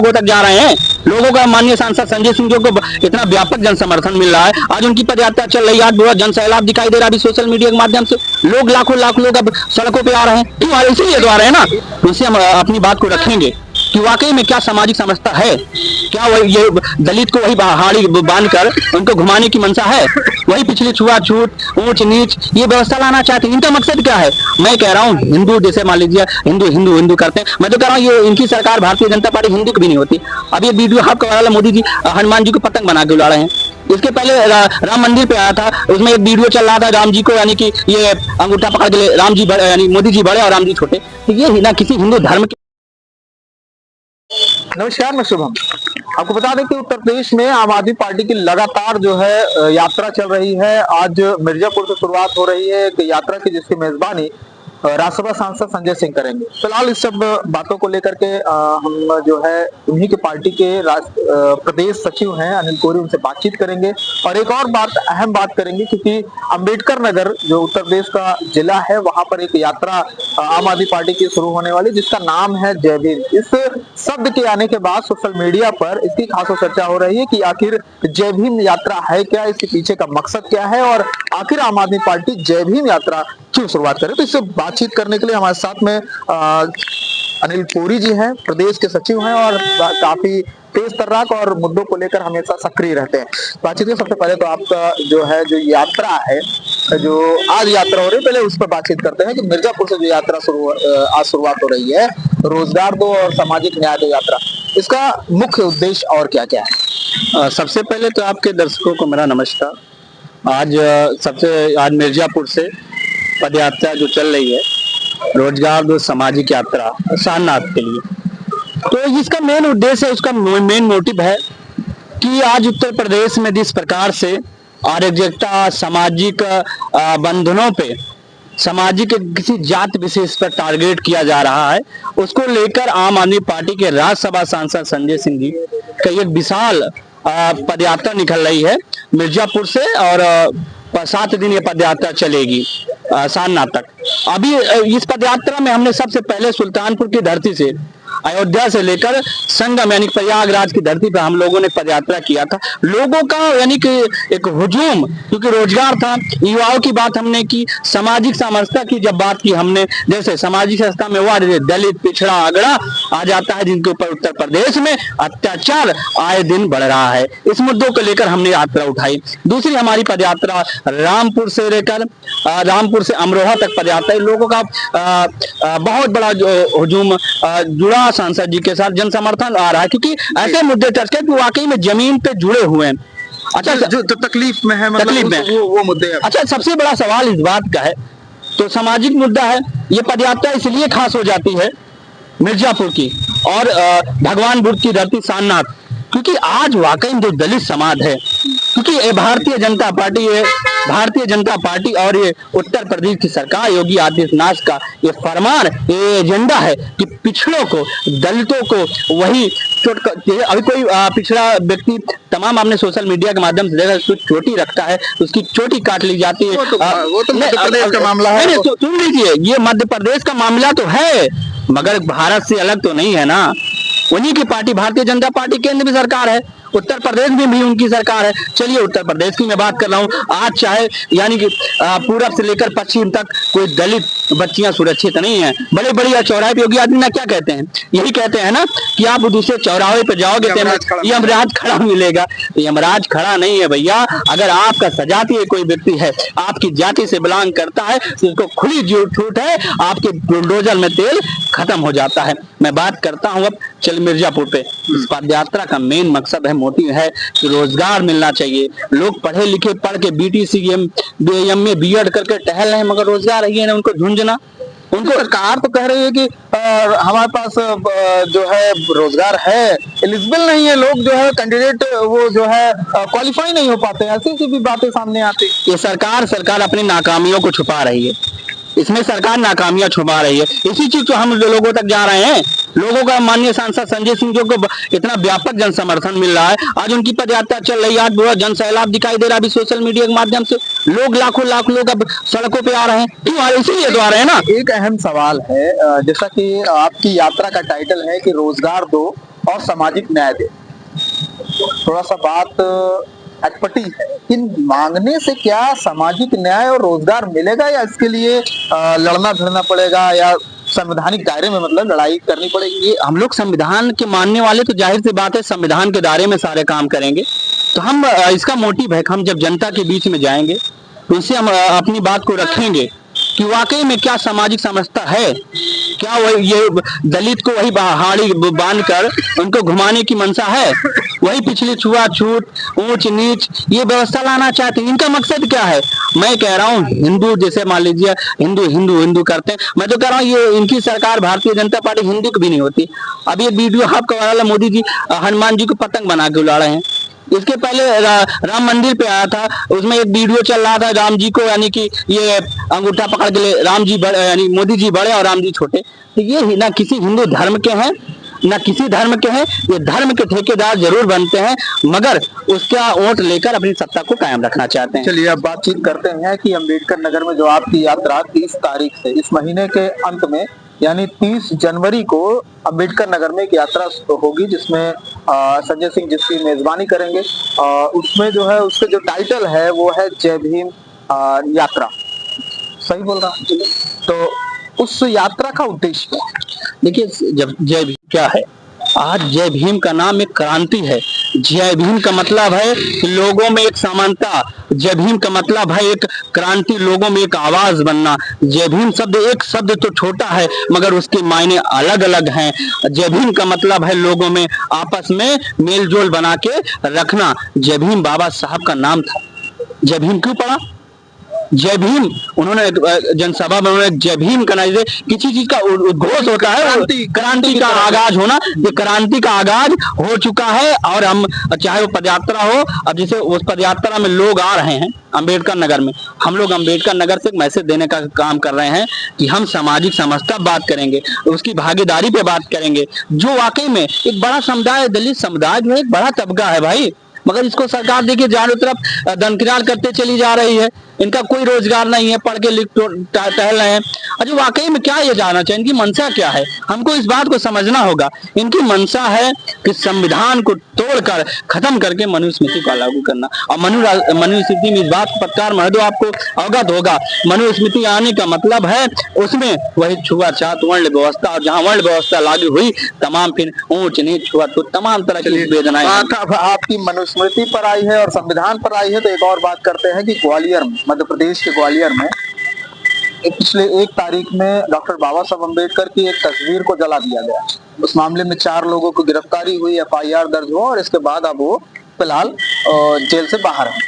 लोगों तक जा रहे हैं। लोगों का माननीय सांसद संजय सिंह को इतना व्यापक जन समर्थन मिल रहा है, आज उनकी पदयात्रा चल रही है, आज पूरा जन सैलाब दिखाई दे रहा है अभी सोशल मीडिया के माध्यम से। लोग लाखों लोग अब सड़कों पे आ रहे हैं, क्यों? इसीलिए तो आ रहे हैं ना। उनसे हम अपनी बात को रखेंगे कि वाकई में क्या सामाजिक समस्या है, क्या वही ये दलित को वही हाड़ी बांधकर उनको घुमाने की मंशा है, वही पिछली छुआछूत ऊंच नीच ये व्यवस्था लाना चाहते हैं। इनका मकसद क्या है? मैं कह रहा हूँ हिंदू, जैसे मान लीजिए हिंदू हिंदू हिंदू करते हैं, मैं तो कह रहा हूँ ये इनकी सरकार भारतीय जनता पार्टी हिंदू की भी नहीं होती। अब ये वीडियो आपका वाला मोदी जी हनुमान जी को पतंग बना के उड़ा रहे हैं। इसके पहले राम मंदिर पे आया था, उसमें एक वीडियो चल रहा था राम जी को, यानी कि ये अंगूठा पकड़ के राम जी बड़े, यानी मोदी जी बड़े और राम जी छोटे। तो ये ना किसी हिंदू धर्म के। नमस्कार, मैं शुभम। आपको बता दें कि उत्तर प्रदेश में आम आदमी पार्टी की लगातार जो है यात्रा चल रही है। आज मिर्जापुर से शुरुआत हो रही है एक यात्रा की, जिसकी मेजबानी राज्यसभा सांसद संजय सिंह करेंगे। फिलहाल इस सब बातों को लेकर के हम जो है उन्हीं के पार्टी के प्रदेश सचिव हैं अनिल कोरी, उनसे बातचीत करेंगे और एक और बात, अहम बात करेंगे, क्योंकि अंबेडकर नगर जो उत्तर प्रदेश का जिला है, वहां पर एक यात्रा आम आदमी पार्टी की शुरू होने वाली, जिसका नाम है जय भीम। इस शब्द के आने के बाद सोशल मीडिया पर इसकी खास चर्चा हो रही है कि आखिर जय भीम यात्रा है क्या, इसके पीछे का मकसद क्या है और आखिर आम आदमी पार्टी जय भीम यात्रा क्यों शुरुआत करे। तो इससे बातचीत करने के लिए हमारे साथ में अनिल कोरी जी हैं, प्रदेश के सचिव हैं और काफी तेज तर्राक और मुद्दों को लेकर हमेशा सक्रिय रहते हैं। बातचीत में सबसे पहले तो आपका जो है जो यात्रा है, जो आज यात्रा हो रही है, पहले उस पर बातचीत करते हैं कि मिर्जापुर से जो यात्रा आज शुरुआत हो रही है, रोजगार दो और सामाजिक न्याय दो यात्रा, इसका मुख्य उद्देश्य और क्या क्या है? सबसे पहले तो आपके दर्शकों को मेरा नमस्कार। आज मिर्जापुर से पदयात्रा जो चल रही है, रोजगार दो सामाजिक यात्रा सारनाथ के लिए, तो इसका मेन उद्देश्य है, उसका मेन मोटिव है कि आज उत्तर प्रदेश में जिस प्रकार से अराजकता, सामाजिक बंधनों पे, सामाजिक किसी जात विशेष पर टारगेट किया जा रहा है, उसको लेकर आम आदमी पार्टी के राज्यसभा सांसद संजय सिंह जी का एक विशाल पदयात्रा निकल रही है मिर्जापुर से और 7 दिन ये पदयात्रा चलेगी सारनाथ तक। अभी इस पदयात्रा में हमने सबसे पहले सुल्तानपुर की धरती से, अयोध्या से लेकर संगम यानी प्रयागराज की धरती पर हम लोगों ने पदयात्रा किया था। लोगों का यानी कि एक हुजूम, क्योंकि रोजगार था, युवाओं की बात हमने की, सामाजिक समरसता की जब बात की हमने, जैसे सामाजिक समरसता में वह दलित, पिछड़ा, अगड़ा आ जाता है, जिनके ऊपर उत्तर प्रदेश में अत्याचार आए दिन बढ़ रहा है, इस मुद्दों को लेकर हमने यात्रा उठाई। दूसरी हमारी पदयात्रा रामपुर से लेकर रामपुर से अमरोहा तक पदयात्रा, लोगों का बहुत बड़ा जो हुजूम जुड़ा सांसद जी के साथ, जन समर्थन आ रहा है, क्योंकि ऐसे मुद्दे चर्चा कि वाकई में जमीन पे जुड़े हुए हैं। अच्छा, जो तो तकलीफ में है, मतलब तकलीफ में वो मुद्दे है। अच्छा, सबसे बड़ा सवाल इस बात का है, तो सामाजिक मुद्दा है। ये पदयात्रा इसलिए खास हो जाती है मिर्जापुर की और भगवान बुद्ध की धरती सारनाथ, क्योंकि आज वाकई में जो दलित समाज है, क्योंकि ये भारतीय जनता पार्टी और ये उत्तर प्रदेश की सरकार योगी आदित्यनाथ का ये फरमान, ये एजेंडा है कि पिछड़ों को, दलितों को वही अभी कोई पिछड़ा व्यक्ति, तमाम आपने सोशल मीडिया के माध्यम से देखा, चोटी रखता है, उसकी चोटी काट ली जाती है। वो तो मध्य प्रदेश का मामला है। सुन लीजिए, ये मध्य प्रदेश का मामला तो है, मगर भारत से अलग तो नहीं है ना। उन्हीं की पार्टी भारतीय जनता पार्टी केंद्र में सरकार है, उत्तर प्रदेश में भी उनकी सरकार है। चलिए उत्तर प्रदेश की मैं बात कर रहा हूँ, आज चाहे यानी कि पूरब से लेकर पश्चिम तक कोई दलित बच्चियां सुरक्षित नहीं है। बड़े बड़े चौराहे पे योगी आदित्यनाथ क्या कहते हैं? यही कहते हैं ना कि आप दूसरे चौराहे पे जाओगे तो यमराज खड़ा मिलेगा। तो यमराज खड़ा नहीं है भैया। अगर आपका सजातीय कोई व्यक्ति है, आपकी जाति से बिलोंग करता है, तो उसको खुली छूट है, आपके बुलडोजर में तेल खत्म हो जाता है। मैं बात करता हूँ अब चल मिर्जापुर पे। इस पदयात्रा का मेन मकसद है, मोटिव है कि रोजगार मिलना चाहिए। लोग पढ़े लिखे, पढ़ के BTC MA B.Ed करके टहल रहे हैं, मगर रोजगार है ना उनको झुंझुना। उनको सरकार तो कह रही है कि हमारे पास जो है रोजगार है, एलिजिबल नहीं है, लोग जो है कैंडिडेट वो जो है क्वालिफाई नहीं हो पाते, ऐसी भी बातें सामने आती। ये सरकार अपनी नाकामियों को छुपा रही है, इसमें सरकार नाकामियां छुपा रही है। इसी चीज को हम लोगों तक जा रहे हैं। लोगों का माननीय सांसद संजय सिंह को इतना व्यापक जन समर्थन मिल रहा है, आज उनकी पदयात्रा चल रही है, आज पूरा जन सैलाब दिखाई दे रहा है अभी सोशल मीडिया के माध्यम से। लोग लाखों लोग अब सड़कों पे आ रहे हैं, क्यों? इसीलिए तो आ रहे हैं ना। एक अहम सवाल है, जैसा कि आपकी यात्रा का टाइटल है कि रोजगार दो और सामाजिक न्याय दे। थोड़ा सा बात अटपटी है, इन मांगने से क्या सामाजिक न्याय और रोजगार मिलेगा या इसके लिए लड़ना भिड़ना पड़ेगा या संवैधानिक दायरे में मतलब लड़ाई करनी पड़ेगी? ये हम लोग संविधान के मानने वाले तो जाहिर सी बात है संविधान के दायरे में सारे काम करेंगे। तो हम इसका मोटिव है कि हम जब जनता के बीच में जाएंगे तो इससे हम अपनी बात को रखेंगे कि वाकई में क्या सामाजिक समस्या है, क्या वही ये दलित को वही हाड़ी बांध कर उनको घुमाने की मंशा है, वही पिछली छुआछूत ऊंच नीच ये व्यवस्था लाना चाहते हैं। इनका मकसद क्या है? मैं कह रहा हूँ हिंदू जैसे मान लीजिए हिंदू हिंदू हिंदू करते हैं, मैं तो कह रहा हूँ ये इनकी सरकार भारतीय जनता पार्टी हिंदू की भी नहीं होती। अब ये वीडियो आपका वाला मोदी जी हनुमान जी को पतंग बना के उड़ा रहे हैं। इसके पहले राम मंदिर पे आया था, उसमें एक वीडियो चल रहा था राम जी को यानी कि ये अंगूठा पकड़ के राम जी बड़े यानी मोदी जी बड़े और राम जी छोटे। तो ये ना किसी हिंदू धर्म के हैं ना किसी धर्म के हैं, ये धर्म के ठेकेदार जरूर बनते हैं मगर उसका वोट लेकर अपनी सत्ता को कायम रखना चाहते हैं। चलिए अब बातचीत करते हैं कि अम्बेडकर नगर में जो आपकी यात्रा 30 तारीख से इस महीने के अंत में यानी 30 जनवरी को अम्बेडकर नगर में एक यात्रा होगी जिसमें संजय सिंह जिसकी मेजबानी करेंगे। उसमें जो है उसके जो टाइटल है वो है जय भीम यात्रा। सही बोल रहा हूं? तो उस यात्रा का उद्देश्य क्या है? देखिए जब जय भीम क्या है, आज जय भीम का नाम एक क्रांति है। जय भीम का मतलब है कि लोगों में एक समानता, जय भीम का मतलब है एक क्रांति, लोगों में एक आवाज बनना। जय भीम शब्द एक शब्द तो छोटा है मगर उसके मायने अलग अलग हैं। जय भीम का मतलब है लोगों में आपस में मेल जोल बना के रखना। जय भीम बाबा साहब का नाम था। जय भीम क्यों पड़ा? जय भीम उन्होंने जनसभा में उन्होंने जय भीम का नाम, किसी चीज का उद्घोष होता है, क्रांति का आगाज होना, ये क्रांति का आगाज हो चुका है। और हम चाहे वो पदयात्रा हो, अब जैसे उस पदयात्रा में लोग आ रहे हैं अम्बेडकर नगर में, हम लोग अम्बेडकर नगर से एक मैसेज देने का काम कर रहे हैं कि हम सामाजिक समस्या बात करेंगे, उसकी भागीदारी पे बात करेंगे। जो वाकई में एक बड़ा समुदाय, दलित समुदाय जो है एक बड़ा तबका है भाई, मगर इसको सरकार देखिए चारों तरफ दनकिनार करते चली जा रही है। इनका कोई रोजगार नहीं है, पढ़ के लिख टहल रहे हैं। अरे वाकई में क्या ये जानना चाहिए, इनकी मंशा क्या है? हमको इस बात को समझना होगा। इनकी मंशा है कि संविधान को तोड़कर खत्म करके मनुस्मृति को लागू करना। और मनुस्मृति में इस बात पत्रकार महोदय आपको अवगत होगा, मनुस्मृति आने का मतलब है उसमें वही छुआछूत वर्ण व्यवस्था, और जहाँ वर्ण व्यवस्था लागू हुई तमाम फिर ऊंच नीच छुआछूत तमाम तरह की वेदनाएं। आपकी मनुस्मृति पर आई है और संविधान पर आई है, तो एक और बात करते हैं कि ग्वालियर में, मध्य प्रदेश के ग्वालियर में पिछले 1 तारीख में डॉक्टर बाबा साहब अम्बेडकर की एक तस्वीर को जला दिया गया। उस मामले में 4 लोगों को गिरफ्तारी हुई, FIR दर्ज हुआ और इसके बाद अब वो फिलहाल जेल से बाहर है।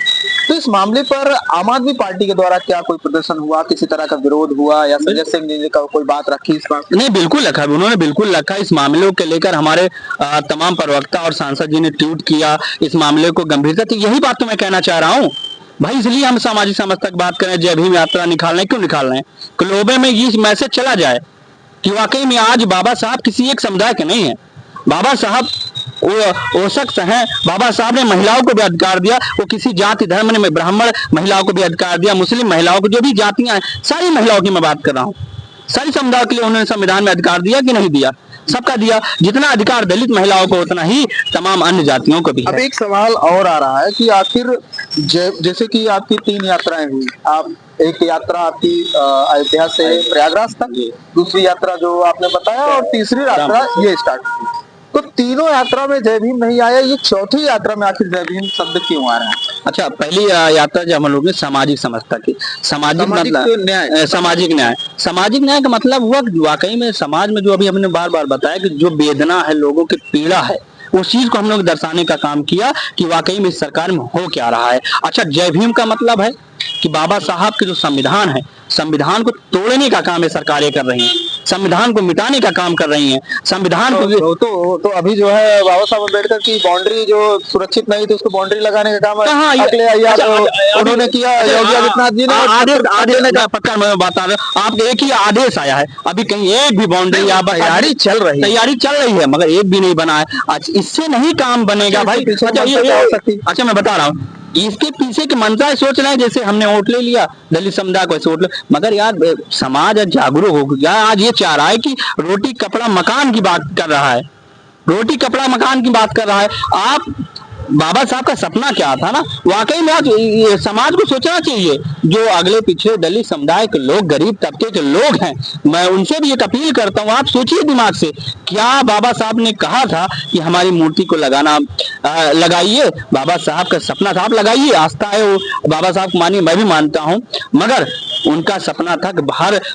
तो इस मामले पर आम आदमी पार्टी के द्वारा क्या कोई प्रदर्शन हुआ, किसी तरह का विरोध हुआ या संजय सिंह जी का कोई बात रखी इस बात? नहीं, बिल्कुल रखा, उन्होंने बिल्कुल रखा। इस मामले को लेकर हमारे तमाम प्रवक्ता और सांसद जी ने ट्वीट किया इस मामले को गंभीरता। तो यही बात तो मैं कहना चाह रहा हूँ भाई, इसलिए हम सामाजिक समस्या की बात करें, जय भीम यात्रा निकाल रहे हैं। क्यों निकाल रहे हैं? कि लोगों में ये मैसेज चला जाए कि वाकई में आज बाबा साहब किसी एक समुदाय के नहीं है। बाबा साहब वो शख्स हैं, बाबा साहब ने महिलाओं को भी अधिकार दिया, वो किसी जाति धर्म ने, ब्राह्मण महिलाओं को भी अधिकार दिया, मुस्लिम महिलाओं को, जो भी जातियां हैं सारी महिलाओं की मैं बात कर रहा हूँ, सारी समुदाय के लिए उन्होंने संविधान में अधिकार दिया कि नहीं दिया? सबका दिया। जितना अधिकार दलित महिलाओं को उतना ही तमाम अन्य जातियों को भी है। अब एक सवाल और आ रहा है कि आखिर जैसे कि आपकी 3 यात्राएं हुई, आप एक यात्रा आपकी अयोध्या से प्रयागराज तक, दूसरी यात्रा जो आपने बताया और तीसरी यात्रा ये स्टार्ट हुई, तो तीनों यात्रा में जय भीम नहीं आया, ये चौथी यात्रा में आखिर जय भीम शब्द क्यों आ रहा है? अच्छा, पहली यात्रा जब हम लोग ने सामाजिक समस्या की, सामाजिक न्याय, सामाजिक न्याय का मतलब हुआ वाकई में समाज में जो अभी हमने बार बार बताया कि जो वेदना है, लोगों की पीड़ा है, उस चीज को हम लोग दर्शाने का काम किया कि वाकई में इस सरकार में हो क्या रहा है। अच्छा, जय भीम का मतलब है कि बाबा साहब के जो संविधान है, संविधान को तोड़ने का काम ये सरकारें कर रही हैं, संविधान को मिटाने का काम कर रही हैं, संविधान को तो अभी जो है बाबा साहब अम्बेडकर की बाउंड्री जो सुरक्षित नहीं थी उसको बाउंड्री लगाने का काम उन्होंने किया। योगी आदित्यनाथ जी ने आदेश का पक्का मैं बता रहा हूँ, आप एक ही आदेश आया है, अभी कहीं एक भी बाउंड्री तैयारी चल रही है मगर एक भी नहीं बना है। इससे नहीं काम बनेगा भाई। अच्छा मैं बता रहा हूँ, इसके पीछे की मंशा सोच रहे हैं जैसे हमने वोट ले लिया दलित समुदाय को, ऐसे वोट ले, मगर यार समाज आज जागरूक हो गया, आज ये चाह रहा है कि रोटी कपड़ा मकान की बात कर रहा है। रोटी कपड़ा मकान की बात कर रहा है। आप बाबा साहब का सपना क्या था ना, वाकई में आज ये समाज को सोचना चाहिए। जो अगले पिछड़े दलित समुदाय के लोग, गरीब तबके के लोग हैं, मैं उनसे भी एक अपील करता हूँ, आप सोचिए दिमाग से, क्या बाबा साहब ने कहा था कि हमारी मूर्ति को लगाइए। बाबा साहब का सपना था, आप लगाइए, आस्था है वो, बाबा साहब को मानिए, मैं भी मानता हूँ, मगर उनका सपना था कि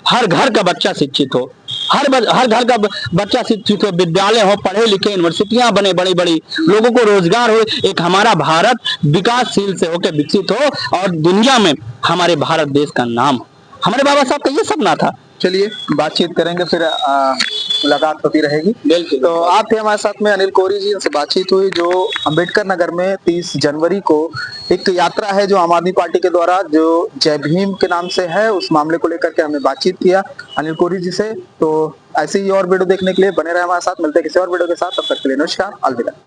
हर घर का बच्चा शिक्षित हो, हर घर का बच्चा शिक्षित हो, विद्यालय हो, पढ़े लिखे, यूनिवर्सिटियां बने, बड़ी बड़ी लोगों को रोजगार हो, एक हमारा भारत विकासशील से होकर विकसित हो और दुनिया में हमारे भारत देश का नाम हो। हमारे बाबा साहब का ये सपना था। चलिए बातचीत करेंगे, फिर मुलाकात होती रहेगी। बिल्कुल। तो आप थे हमारे साथ में अनिल कोरी जी, इनसे बातचीत हुई जो अंबेडकर नगर में 30 जनवरी को एक यात्रा है जो आम आदमी पार्टी के द्वारा जो जय भीम के नाम से है, उस मामले को लेकर के हमने बातचीत किया अनिल कोरी जी से। तो ऐसे ही और वीडियो देखने के लिए बने रहे हमारे साथ, मिलते हैं किसी और वीडियो के साथ, तब तक के लिए नमस्कार, अलविदा।